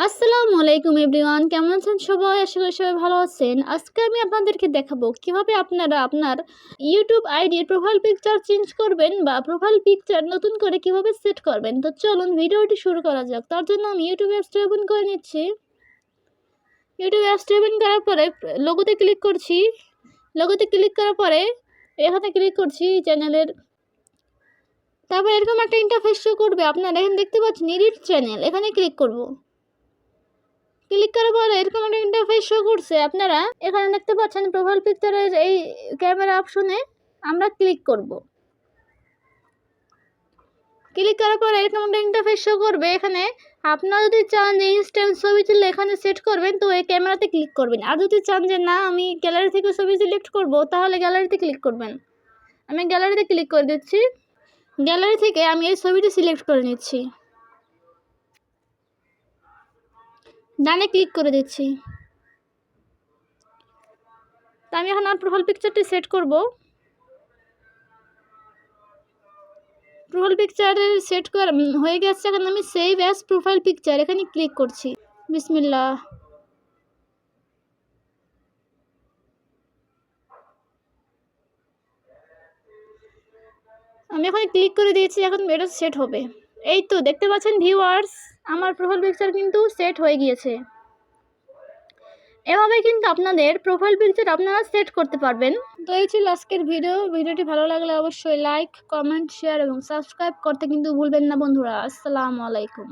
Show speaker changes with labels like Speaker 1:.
Speaker 1: আসসালামু আলাইকুম এভরিওয়ান, কেমন আছেন সবাই? আশা করি সবাই ভালো আছেন। আজকে আমি আপনাদেরকে দেখাবো কিভাবে আপনারা আপনার ইউটিউব আইডির প্রোফাইল পিকচার চেঞ্জ করবেন বা প্রোফাইল পিকচার নতুন করে কিভাবে সেট করবেন। তো চলুন ভিডিওটি শুরু করা যাক। তার জন্য আমি ইউটিউব অ্যাপসটা ওপেন করে নিচ্ছি। ইউটিউব অ্যাপসটা ওপেন করার পরে লোগোতে ক্লিক করছি। লোগোতে ক্লিক করার পরে এখানে ক্লিক করছি চ্যানেলের। তারপর এরকম একটা ইন্টারফেস শো করবে। আপনারা এখানে দেখতে পাচ্ছেন এডিট চ্যানেল, এখানে ক্লিক করব। ক্লিক করার পরে এরকম একটা ইন্টারফেস শো করছে। আপনারা এখানে দেখতে পাচ্ছেন প্রোফাইল পিকচারের এই ক্যামেরা অপশনে আমরা ক্লিক করব। ক্লিক করার পরে এরকম একটা ইন্টারফেস শো করবে। এখানে আপনারা যদি চান যে ইনস্ট্যান্ট ছবি তুললে এখানে সেট করবেন, তো এই ক্যামেরাতে ক্লিক করবেন। আর যদি চান যে না আমি গ্যালারি থেকে ছবি সিলেক্ট করব, তাহলে গ্যালারিতে ক্লিক করবেন। আমি গ্যালারিতে ক্লিক করে দিচ্ছি। গ্যালারি থেকে আমি এই ছবিটি সিলেক্ট করে নিচ্ছি, ডানে ক্লিক করে দিচ্ছি। তো আমি এখন আমার প্রোফাইল পিকচারটি সেট করব। প্রোফাইল পিকচারের সেট করা হয়ে গেছে। এখন আমি সেভ অ্যাজ প্রোফাইল পিকচার এখানে ক্লিক করছি। বিসমিল্লাহ। আমি এখানে ক্লিক করে দিয়েছি, এখন এটা সেট হবে। এই তো দেখতে পাচ্ছেন ভিউয়ার্স, আমার প্রোফাইল পিকচার কিন্তু সেট হয়ে গিয়েছে। এভাবে কিন্তু আপনাদের প্রোফাইল পিকচার আপনারা সেট করতে পারবেন। তো এই ছিল আজকের ভিডিওটি ভালো লাগলে অবশ্যই লাইক, কমেন্ট, শেয়ার এবং সাবস্ক্রাইব করতে কিন্তু ভুলবেন না বন্ধুরা। আসসালামু আলাইকুম।